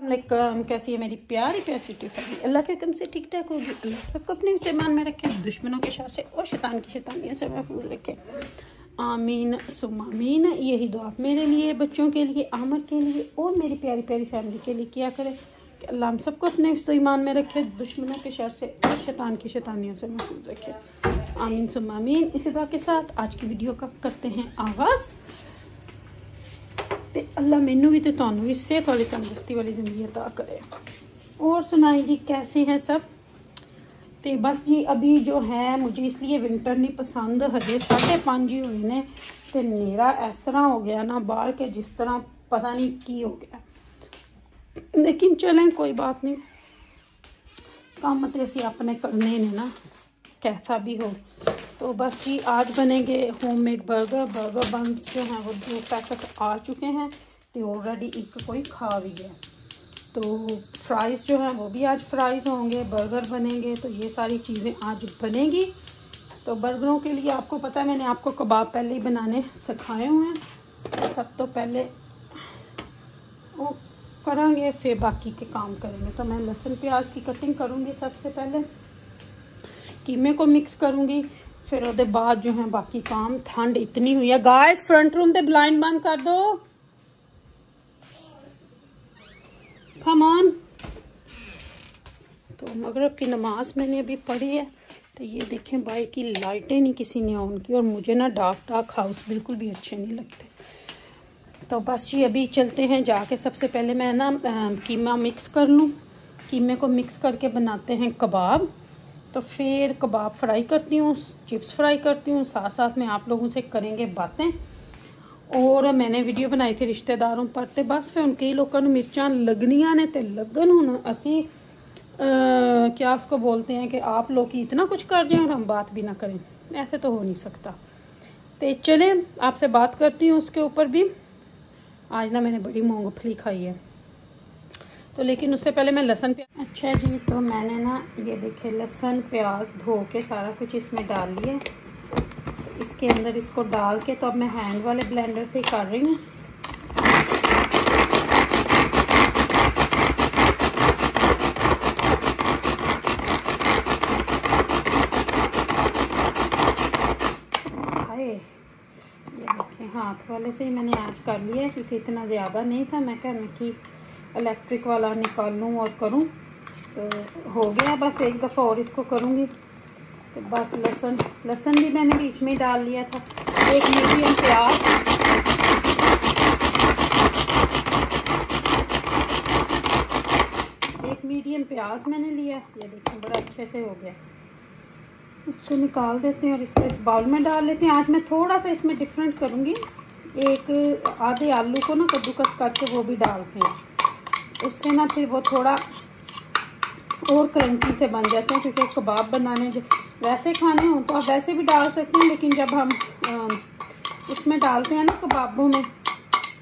कैसी है मेरी प्यारी प्यासी फैमिली। अल्लाह के हुक्म से ठीक ठाक होगी। अल्लाह सबको अपने ईमान में रखे, दुश्मनों के शर से और शैतान की शैतानियों से महफूज रखे। आमीन सुम्मा आमीन। यही दुआ मेरे लिए, बच्चों के लिए, आमर के लिए और मेरी प्यारी प्यारी फैमिली के लिए किया करें कि अल्लाह हम सबको अपने ईमान में रखे, दुश्मनों के शर से और शैतान की शैतानियों से महफूज रखे। आमीन सुम्मा आमीन। इसी दुआ के साथ आज की वीडियो का करते हैं आगाज़। ते अल्लाह मैनू भी तो तुहानू भी सेहत वाली तंदुरुस्ती वाली जिंदगी अता करे। और सुनाई जी कैसे हैं सब। तो बस जी अभी जो है मुझे इसलिए विंटर नहीं पसंद, हजे 5:30 ही हुए ने ते नेरा इस तरह हो गया ना बाहर के जिस तरह पता नहीं की हो गया, लेकिन चलें कोई बात नहीं, काम तो असी अपने करने ने ना कैसा भी हो। तो बस जी आज बनेंगे होममेड बर्गर बंस जो हैं वो 2 पैकेट आ चुके हैं तो ऑलरेडी एक कोई खा भी है। तो फ्राइज़ जो हैं वो भी आज फ्राइज़ होंगे, बर्गर बनेंगे, तो ये सारी चीज़ें आज बनेंगी। तो बर्गरों के लिए आपको पता है मैंने आपको कबाब पहले ही बनाने सिखाए हुए हैं। सब तो पहले वो करेंगे फिर बाकी के काम करेंगे। तो मैं लहसुन प्याज की कटिंग करूँगी, सबसे पहले कीमे को मिक्स करूँगी, फिर उसके बाद जो है बाकी काम। ठंड इतनी हुई है गाइस, फ्रंट रूम के ब्लाइंड बंद कर दो, कम ऑन। तो मगरिब की नमाज मैंने अभी पढ़ी है। तो ये देखें भाई की लाइटें नहीं किसी ने ऑन की, और मुझे ना डार्क हाउस बिल्कुल भी अच्छे नहीं लगते। तो बस जी अभी चलते हैं जाके, सबसे पहले मैं ना कीमा मिक्स कर लूँ। कीमे को मिक्स करके बनाते हैं कबाब। तो फिर कबाब फ्राई करती हूँ, चिप्स फ्राई करती हूँ, साथ साथ में आप लोगों से करेंगे बातें। और मैंने वीडियो बनाई थी रिश्तेदारों पर, ते बस फिर उनके लोगों को मिर्चां लगनियां ने ते लगन। हुण असी क्या उसको बोलते हैं कि आप लोग ही इतना कुछ कर जाएं और हम बात भी ना करें, ऐसे तो हो नहीं सकता। तो चले आपसे बात करती हूँ उसके ऊपर भी। आज ना मैंने बड़ी मूंगफली खाई है, तो लेकिन उससे पहले मैं लहसुन प्याज। अच्छा जी, तो मैंने ना ये देखे लहसुन प्याज धो के सारा कुछ इसमें डाल लिया। इसके अंदर इसको डाल के तो अब मैं हैंड वाले ब्लेंडर से ही कर रही हूँ। ये देखें हाथ वाले से ही मैंने आज कर लिया, क्योंकि इतना ज़्यादा नहीं था। मैं कहना कि इलेक्ट्रिक वाला निकालूँ और करूँ, तो हो गया। बस एक दफ़ा और इसको करूँगी। तो बस लहसुन भी मैंने बीच में डाल लिया था। एक मीडियम प्याज, मैंने लिया। ये देखिए बड़ा अच्छे से हो गया। इसको निकाल देते हैं और इसको इस बाउल में डाल लेते हैं। आज मैं थोड़ा सा इसमें डिफरेंट करूँगी, एक आधे आलू को ना कद्दूकस करके वो भी डालते हैं, उससे ना फिर वो थोड़ा और क्रंची से बन जाते हैं। क्योंकि कबाब बनाने जो वैसे खाने हों तो आप वैसे भी डाल सकते हैं, लेकिन जब हम उसमें डालते हैं ना कबाबों में,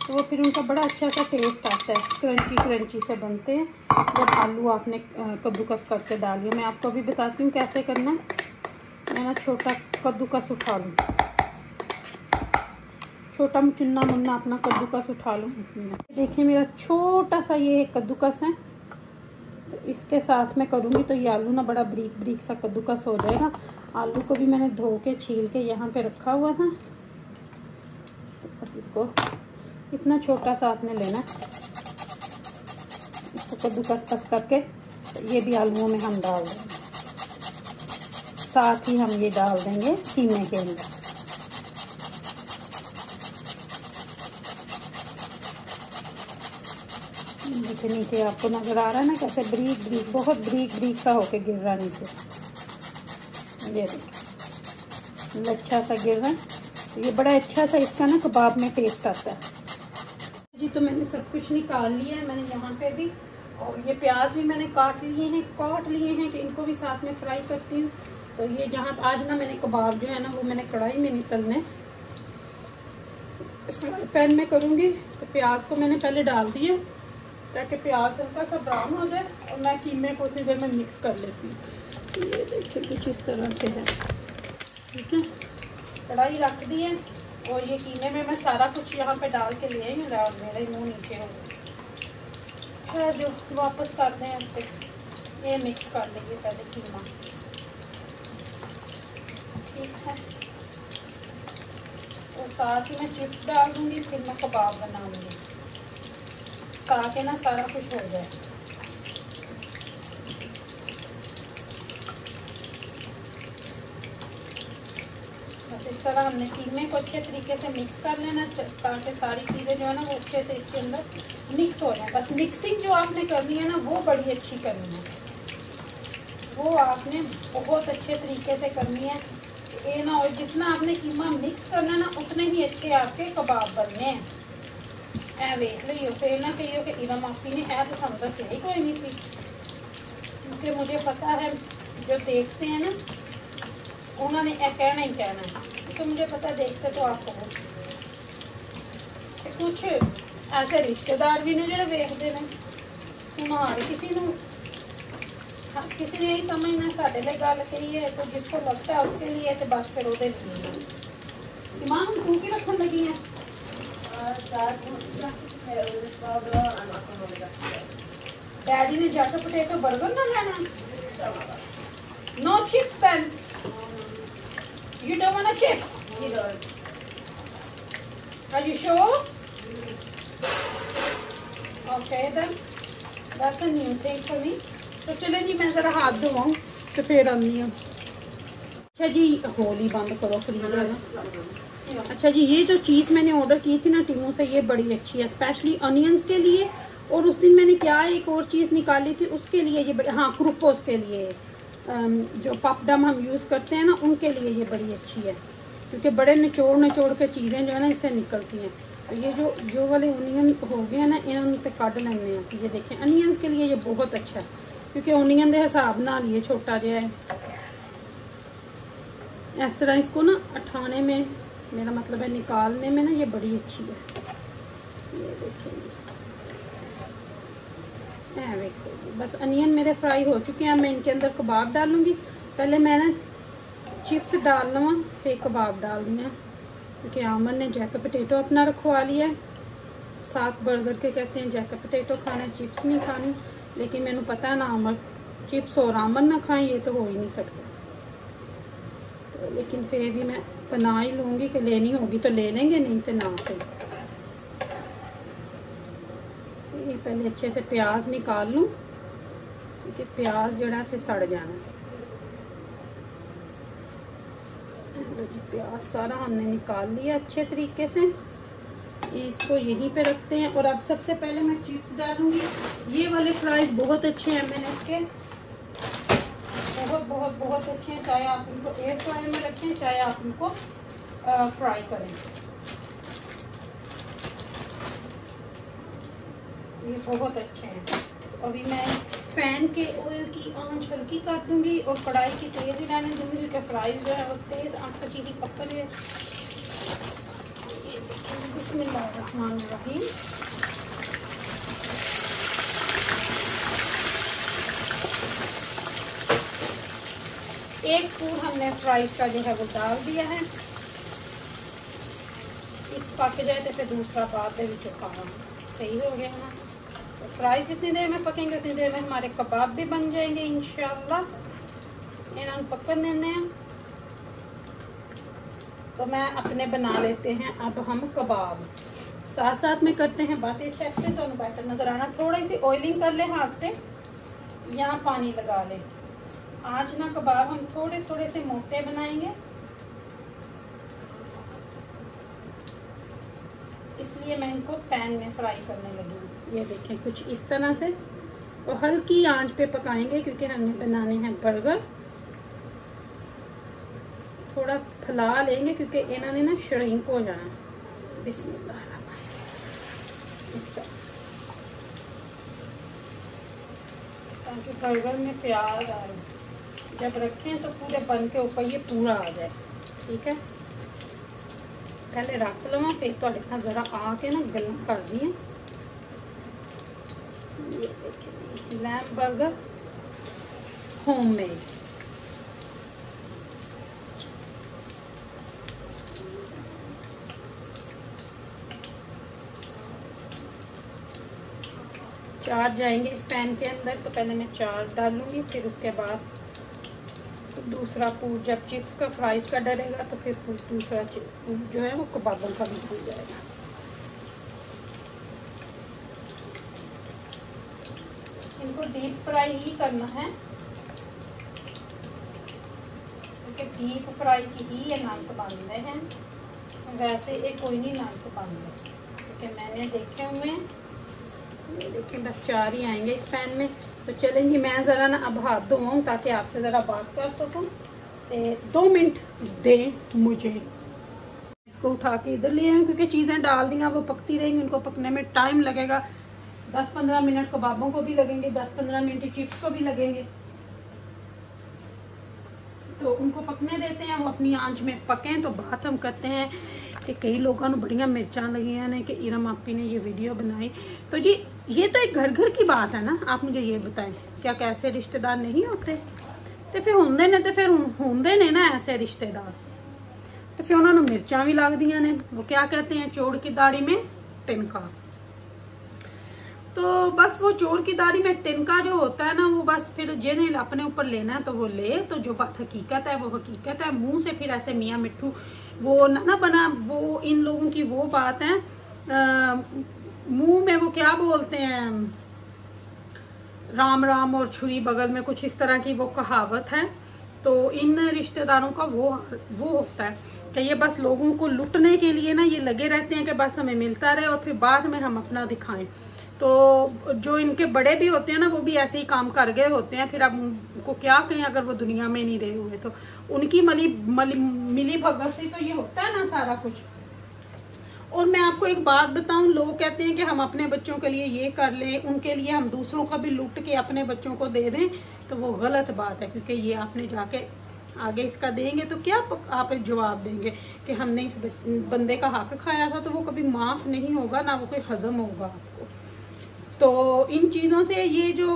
तो वो फिर उनका बड़ा अच्छा सा टेस्ट आता है, क्रंची से बनते हैं जब आलू आपने कद्दूकस करके डालिए। मैं आपको अभी बताती हूँ कैसे करना है। मैं ना छोटा कद्दूकस उठा लूँ, छोटा चुन्ना मुन्ना अपना कद्दूकस उठा लूँ। देखिए मेरा छोटा सा ये कद्दूकस है, तो इसके साथ में करूँगी तो ये आलू ना बड़ा बारीक बारीक सा कद्दूकस हो जाएगा। आलू को भी मैंने धो के छील के यहाँ पे रखा हुआ था। तो बस इसको इतना छोटा सा आपने लेना, इसको कद्दूकस कस करके ये भी आलूओं में हम डाल देंगे। साथ ही हम ये डाल देंगे कीमे के अंदर। नीचे नीचे आपको नजर आ रहा है ना कैसे बारीक बारीक, बहुत बारीक बारीक सा होके गिर रहा नीचे। ये देखिए अच्छा सा गिर रहा है, तो ये बड़ा अच्छा सा इसका ना कबाब में टेस्ट आता है जी। तो मैंने सब कुछ निकाल लिया है, मैंने यहाँ पे भी, और ये प्याज भी मैंने काट लिए हैं कि इनको भी साथ में फ्राई करती हूँ। तो ये जहाँ आज ना मैंने कबाब जो है ना वो मैंने कढ़ाई में नहीं तलने, फ्राई पैन में करूँगी। तो प्याज को मैंने पहले डाल दिया ताकि प्याज हल्का सा ब्राउन हो जाए, और मैं कीमे को उतनी देर में मिक्स कर लेती हूँ। ये देखिए कुछ इस तरह से है, ठीक है। कढ़ाई रख दी है और ये कीमे में मैं सारा कुछ यहाँ पे डाल के ले आई हूँ। मेरा ही मुँह नीचे हो गया। है जो वापस करते हैं उससे ये मिक्स कर लेंगे पहले कीमा, ठीक है। और साथ ही मैं चिप्स डाल दूँगी, फिर मैं कबाब बनाऊँगी ताकि ना सारा कुछ हो जाए। बस इस तरह हमने कीमे को अच्छे तरीके से मिक्स कर लेना ताकि सारी चीज़ें जो है ना वो अच्छे से इसके अंदर मिक्स हो जाए। बस मिक्सिंग जो आपने करनी है ना वो बड़ी अच्छी करनी है, वो आपने बहुत अच्छे तरीके से करनी है। ये ना, और जितना आपने कीमा मिक्स करना ना उतने ही अच्छे आपके कबाब बनने हैं। ऐ वेख लियो, फिर ना कहियो कि इरा मासी ने ऐ तो समझ सही कोई नहीं थी, क्योंकि मुझे पता है जो देखते हैं ना उन्होंने ऐ कहना ही कहना है, तो मुझे पता देखते तो आपको कुछ ऐसे रिश्तेदार भी ने जो वेखते हैं हूँ हर किसी ने यही समझना साढ़े लिए गल कही है, तो जिसको लगता है उसके लिए तो बस फिर वो ईमान हम तू की रखने लगी हैं। डैडी ने जट पोटैटो बर्गर ना लेना, no chips then, you don't want a chips? He does. Are you sure? Okay then, that's a new thing for me. तो चले जी मैं ज़रा हाथ धोऊँ तो फिर आनी हूँ। अच्छा जी होली बंद करो फ्रीजर। अच्छा जी ये जो चीज़ मैंने ऑर्डर की थी ना टीमू से, ये बड़ी अच्छी है, स्पेशली अनियंस के लिए। और उस दिन मैंने क्या एक और चीज़ निकाली थी उसके लिए, ये हाँ क्रूपोस के लिए, जो पपडम हम यूज़ करते हैं ना उनके लिए ये बड़ी अच्छी है, क्योंकि बड़े निचोड़ के चीज़ें जो है ना इससे निकलती हैं। तो ये जो वाले ओनियन हो गए हैं ना इन्होंने तो काट लेने हैं। ये देखें अनियंस के लिए ये बहुत अच्छा है, क्योंकि ओनियन के हिसाब नाल ये छोटा जहा है। इस तरह इसको ना उठाने में, मेरा मतलब है निकालने में ना ये बड़ी अच्छी है। ये देखेंगे बस अनियन मेरे फ्राई हो चुके हैं। मैं इनके अंदर कबाब डालूंगी। पहले मैं ना चिप्स डाल लूँ फिर कबाब डाल दिए, क्योंकि आमन ने जैक पोटैटो अपना रखवा लिया है। साथ बर्गर के कहते हैं जैक पोटैटो खाने, चिप्स नहीं खानी। लेकिन मैंने पता है ना आमन चिप्स और आमन ना खाएं, ये तो हो ही नहीं सकता। तो लेकिन फिर भी मैं बना ही लूँगी कि लेनी होगी तो ले लेंगे, नहीं तो ना सही। ये पहले अच्छे से प्याज निकाल लूँ, क्योंकि प्याज जो है फिर सड़ जाना। प्याज सारा हमने निकाल लिया अच्छे तरीके से। इसको यहीं पे रखते हैं। और अब सबसे पहले मैं चिप्स डालूंगी। ये वाले फ्राइज बहुत अच्छे हैं, मैंने इसके बहुत बहुत बहुत अच्छे हैं। चाहे आप इनको एयर फ्राई में रखें, चाहे आप इनको फ्राई करें, ये बहुत अच्छे हैं। तो अभी मैं पैन के ऑयल की आंच हल्की कर दूंगी और कढ़ाई की तेज ही रहने दूंगी, क्योंकि फ्राइज जो है वो तेज आंच पर चीज़ी पक रही है। बिस्मिल्लाहिर्रहमानिर्रहीम। एक स्पून हमने फ्राइज का जो है वो डाल दिया है। एक पक जाए तो फिर दूसरा बाद में खाना सही हो गया ना। तो फ्राइज जितनी देर में पकेंगे उतनी देर में हमारे कबाब भी बन जाएंगे इंशाल्लाह। इन्हें पकन देने हैं। तो मैं अपने बना लेते हैं अब हम कबाब, साथ साथ में करते हैं बातें। शेफ से तो बेटर नजर आना। थोड़ी सी ऑयलिंग कर ले हाथ से, यहाँ पानी लगा ले। आज ना कबाब हम थोड़े थोड़े से मोटे बनाएंगे, इसलिए मैं इनको पैन में फ्राई करने लगी हूँ। ये देखें कुछ इस तरह से, और हल्की आंच पे पकाएंगे, क्योंकि हमने बनाने हैं बर्गर। थोड़ा फैला लेंगे क्योंकि इन्होंने ना श्रिंक हो जाना। बिस्मिल्लाह ताकि बर्गर में प्याज आए, जब रखें तो पूरे बन के ऊपर ये पूरा आ जाए। ठीक है, पहले रख लवा फिर तो देखना जरा आके ना गरम कर दिए। ये देखिए लैम्ब बर्गर होममेड। 4 जाएंगे इस पैन के अंदर। तो पहले मैं 4 डालूंगी, फिर उसके बाद दूसरा पूर जब चिप्स का फ्राइज का डलेगा तो फिर दूसरा जो है वो कबाबों का भी हो जाएगा। इनको डीप फ्राई ही करना है, क्योंकि डीप फ्राई की ही ये नान बांधने हैं, वैसे एक कोई नहीं नान से बांधने, क्योंकि मैंने देखे हुए हैं। ये देखिए बस 4 ही आएंगे इस पैन में। तो चलेंगी, मैं ज़रा ना अब हाथ धोऊँ ताकि आपसे ज़रा बात कर सकूँ। 2 मिनट दें मुझे। इसको उठा के इधर ले आए, क्योंकि चीज़ें डाल दी वो पकती रहेंगी, उनको पकने में टाइम लगेगा। 10-15 मिनट कबाबों को भी लगेंगे, 10-15 मिनट चिप्स को भी लगेंगे। तो उनको पकने देते हैं, वो अपनी आंच में पकें। तो बात हम करते हैं कि कई लोगों ने बढ़िया मिर्चा लगी ने कि इरम आपी ने ये वीडियो बनाई। तो जी ये तो एक घर घर की बात है ना। आप मुझे ये बताएं, क्या कैसे रिश्तेदार नहीं होते? तो फिर होंगे ने, तो फिर होंगे ने ना ऐसे रिश्तेदार। तो फिर उन्होंने मिर्चा भी लग दिया ने। वो क्या कहते हैं, चोर की दाढ़ी में तिनका। तो बस वो चोर की दाढ़ी में तिनका जो होता है ना, वो बस फिर जिन्हें अपने ऊपर लेना है तो वो ले। तो जो बात हकीकत है वो हकीकत है। मुंह से फिर ऐसे मियाँ मिट्ठू वो ना बना, वो इन लोगों की वो बात है, मुंह में वो क्या बोलते हैं, राम राम और छुरी बगल में, कुछ इस तरह की वो कहावत है। तो इन रिश्तेदारों का वो होता है कि ये बस लोगों को लुटने के लिए ना ये लगे रहते हैं कि बस हमें मिलता रहे और फिर बाद में हम अपना दिखाएं। तो जो इनके बड़े भी होते हैं ना, वो भी ऐसे ही काम कर गए होते हैं। फिर अब उनको क्या कहें, अगर वो दुनिया में नहीं रहे हुए तो उनकी मिली भगत से तो ये होता है ना सारा कुछ। और मैं आपको एक बात बताऊं, लोग कहते हैं कि हम अपने बच्चों के लिए ये कर लें, उनके लिए हम दूसरों का भी लूट के अपने बच्चों को दे दें, तो वो गलत बात है। क्योंकि ये आपने जाके आगे इसका देंगे तो क्या आप जवाब देंगे कि हमने इस बंदे का हक खाया था, तो वो कभी माफ़ नहीं होगा, ना वो कोई हजम होगा आपको। तो इन चीज़ों से ये जो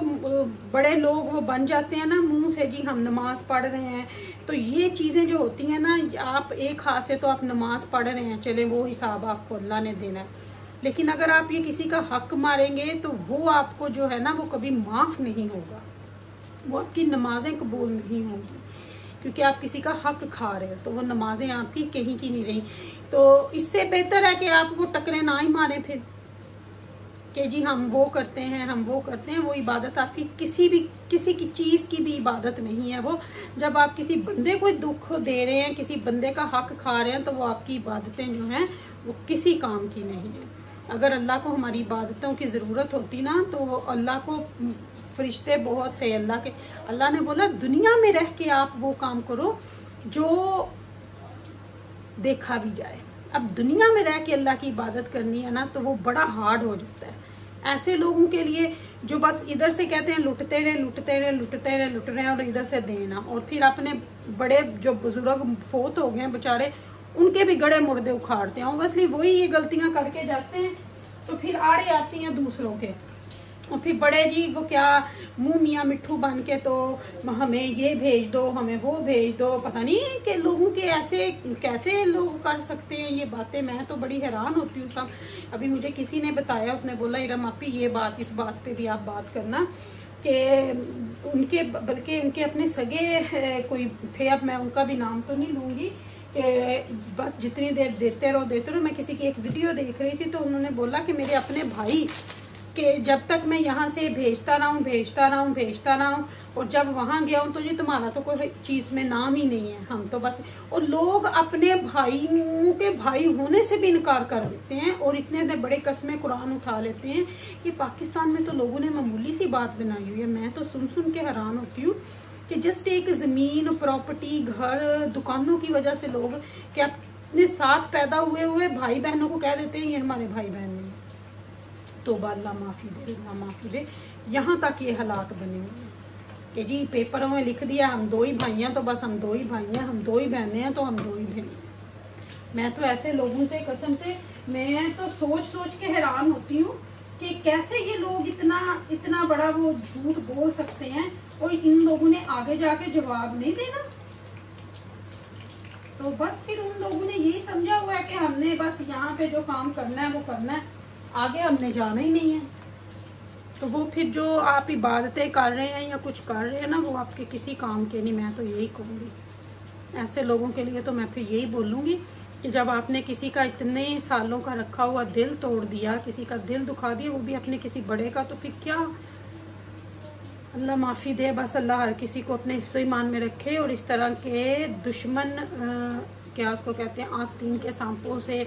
बड़े लोग वो बन जाते हैं ना मुंह से, जी हम नमाज पढ़ रहे हैं। तो ये चीज़ें जो होती हैं ना, आप एक हाथ से तो आप नमाज पढ़ रहे हैं, चले वो हिसाब आपको अल्लाह ने देना है, लेकिन अगर आप ये किसी का हक मारेंगे तो वो आपको जो है ना वो कभी माफ़ नहीं होगा, वो आपकी नमाजें कबूल नहीं होंगी, क्योंकि आप किसी का हक खा रहे हो। तो वो नमाजें आपकी कहीं की नहीं रही। तो इससे बेहतर है कि आप वो टकरे ना ही मारें फिर कि जी हम वो करते हैं, हम वो करते हैं। वो इबादत आपकी किसी की चीज़ की भी इबादत नहीं है। वो जब आप किसी बंदे को दुख दे रहे हैं, किसी बंदे का हक खा रहे हैं, तो वो आपकी इबादतें जो हैं वो किसी काम की नहीं है। अगर अल्लाह को हमारी इबादतों की ज़रूरत होती ना, तो अल्लाह को फरिश्ते बहुत थे अल्लाह ने बोला दुनिया में रह के आप वो काम करो जो देखा भी जाए। अब दुनिया में रह के अल्लाह की इबादत करनी है ना, तो वो बड़ा हार्ड हो जाता है ऐसे लोगों के लिए जो बस इधर से कहते हैं लुटते रहे लुटते रहे लुटते रहे लुट रहे हैं, और इधर से देना। और फिर अपने बड़े जो बुजुर्ग फोत हो गए हैं बेचारे, उनके भी गड़े मुर्दे उखाड़ते हैं। ऑब्वियसली वही ये गलतियां करके जाते हैं, तो फिर आड़े आती हैं दूसरों के। और फिर बड़े जी वो क्या मुंह मियाँ मिट्ठू बन के तो हमें ये भेज दो, हमें वो भेज दो। पता नहीं कि लोगों के ऐसे कैसे लोग कर सकते हैं ये बातें। मैं तो बड़ी हैरान होती हूँ सब। अभी मुझे किसी ने बताया, उसने बोला इरम आपी ये बात, इस बात पे भी आप बात करना कि उनके बल्कि उनके अपने सगे कोई थे, अब मैं उनका भी नाम तो नहीं लूँगी, कि बस जितनी देर देते रहो। मैं किसी की एक वीडियो देख रही थी, तो उन्होंने बोला कि मेरे अपने भाई कि जब तक मैं यहाँ से भेजता रहा हूँ और जब वहाँ गया हूँ तो जी तुम्हारा तो कोई चीज़ में नाम ही नहीं है, हम तो बस। और लोग अपने भाइयों के भाई होने से भी इनकार कर देते हैं और इतने बड़े कस्में कुरान उठा लेते हैं। कि पाकिस्तान में तो लोगों ने मामूली सी बात बनाई हुई है। मैं तो सुन के हैरान होती हूँ कि जस्ट एक ज़मीन, प्रॉपर्टी, घर, दुकानों की वजह से लोग क्या अपने साथ पैदा हुए भाई बहनों को कह देते हैं ये हमारे भाई बहन नहीं। तो अल्लाह माफ़ी दे। यहाँ तक ये हालात बने हुए हैं कि जी पेपरों में लिख दिया हम 2 ही भाई हैं, तो बस हम 2 ही भाई हैं, हम 2 ही बहनें हैं, तो हम 2 ही बहनें हैं। मैं तो ऐसे लोगों से कसम से मैं तो सोच के हैरान होती हूँ कि कैसे ये लोग इतना बड़ा वो झूठ बोल सकते हैं और इन लोगों ने आगे जाके जवाब नहीं देना। तो बस फिर उन लोगों ने यही समझा हुआ है कि हमने बस यहाँ पे जो काम करना है वो करना है, आगे हमने जाना ही नहीं है। तो वो फिर जो आप इबादतें कर रहे हैं या कुछ कर रहे हैं ना, वो आपके किसी काम के नहीं। मैं तो यही कहूँगी ऐसे लोगों के लिए, तो मैं फिर यही बोलूँगी कि जब आपने किसी का इतने सालों का रखा हुआ दिल तोड़ दिया, किसी का दिल दुखा दिया, वो भी अपने किसी बड़े का, तो फिर क्या, अल्लाह माफ़ी दे। बस अल्लाह हर किसी को अपने हिफ्ज़ ईमान में रखे और इस तरह के दुश्मन क्या उसको कहते हैं, आस्तीन के सांपों से,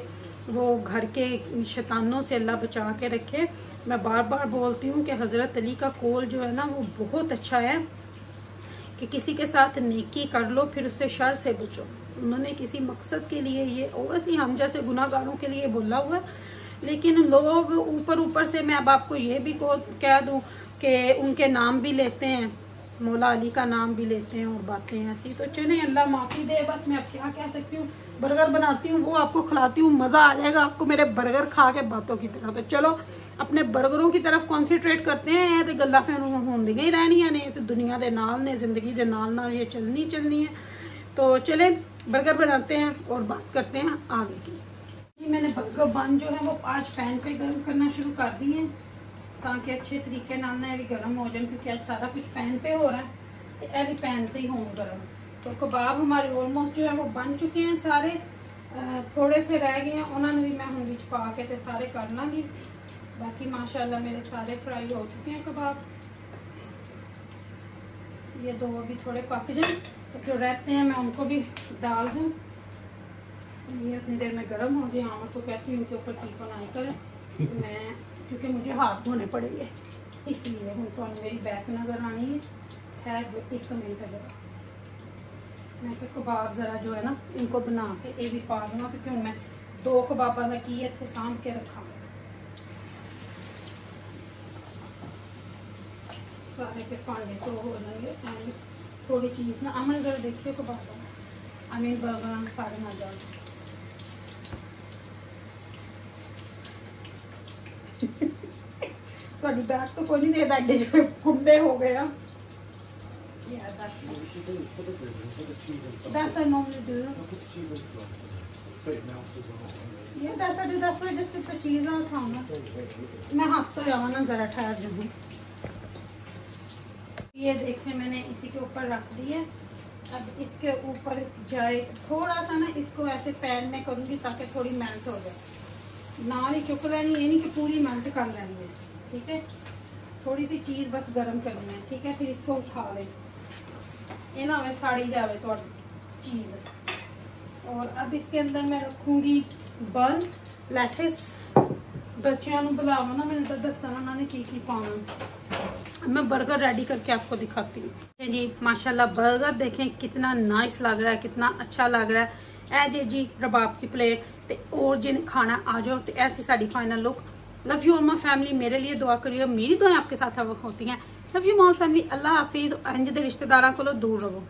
वो घर के शैतानों से अल्लाह बचा के रखे। मैं बार बार बोलती हूँ कि हज़रत अली का कौल जो है ना, वो बहुत अच्छा है कि किसी के साथ नेकी कर लो, फिर उससे शर से बचो। उन्होंने किसी मकसद के लिए ये, ओवसली हम जैसे गुनाहगारों के लिए बोला हुआ है, लेकिन लोग ऊपर से, मैं अब आपको ये भी कह दूँ कि उनके नाम भी लेते हैं, मौला अली का नाम भी लेते हैं और बातें ऐसी। तो चलें, अल्लाह माफ़ी दे। बस मैं अब क्या कह सकती हूँ, बर्गर बनाती हूँ, वो आपको खिलाती हूँ, मज़ा आ जाएगा आपको मेरे बर्गर खा के बातों की तरह। तो चलो अपने बर्गरों की तरफ कॉन्सनट्रेट करते हैं। तो गल्लां फिर होंदियां ही रहनियां ने, तो दुनिया के नाल ने, जिंदगी के नाल ये चलनी है। तो चले बर्गर बनाते हैं और बात करते हैं आगे की। मैंने बर्गर बन जो है वो आज पैन पे गर्म करना शुरू कर दी है, ताकि अच्छे तरीके नाल ना भी गर्म हो जाए, क्योंकि आज सारा कुछ पैन पे हो रहा है, तो यह भी पैन से ही हो गर्म। तो कबाब हमारे ऑलमोस्ट जो है वो बन चुके हैं सारे, थोड़े से रह गए हैं, उन्होंने भी मैं हूँ बिच पा के ते सारे कर लाँगी। बाकी माशाल्लाह मेरे सारे फ्राई हो चुके हैं कबाब। ये दो अभी थोड़े पक जाए, तो जो रहते हैं मैं उनको भी डाल दूँ। ये उतनी देर में गर्म हो जाए। आमर को कहती हूँ उनके ऊपर टीका ना करें, मैं क्योंकि मुझे हाथ धोने पड़ेंगे, इसलिए हूँ तो मेरी बैक नज़र आनी है। खैर 1 मिनट जरा मैं तो कबाब ज़रा जो है ना इनको बना के ये भी पा दूँगा, क्योंकि हूँ मैं 2 कबाबा का की इतने सामभ के रखा सारे के पाने तो हो जाएंगे। थोड़ी चीज़ ना अमन जरा देखिए कबाबा, अमीन बर्गर सारे ना जाओ। थोड़ी बैक तो कोई नहीं देता, एडे जो कुंडे हो गया। That's I normally do. Yeah, that's I do. That's why I just took the cheese out खाऊंगा। मैं हाथ तो जावा ना जरा ठहर जाऊँ। ये देखें मैंने इसी के ऊपर रख दी है। अब इसके ऊपर जाए थोड़ा सा ना, इसको ऐसे पैन में करूँगी ताकि थोड़ी मेल्ट हो जाए। नाल ही चुक लेनी, ये नहीं कि पूरी मेल्ट कर लेनी है, ठीक है। थोड़ी सी चीज़ बस गर्म करनी है, ठीक है। फिर इसको उठा लें, ये ना हमें साड़ी जावे तो चीज़। और अब इसके अंदर मैं रखूँगी बन लेटिस। बच्चों को बुलावा ना, मैंने तो दसना उन्होंने की पाना। मैं बर्गर रेडी करके आपको दिखाती हूँ जी। माशाल्लाह बर्गर देखें कितना नाइस लग रहा है, कितना अच्छा लग रहा है। ए जी रबाब की प्लेट ते और जिन खाना आ जाओ। तो ऐसी sari final look. Love you all my family, मेरे लिए दुआ करियो, मेरी दुआएं आपके साथ होती हैं। लव यू ऑल फैमिली, अल्लाह हाफिज। इंज दे रिश्तेदारों को दूर रहो।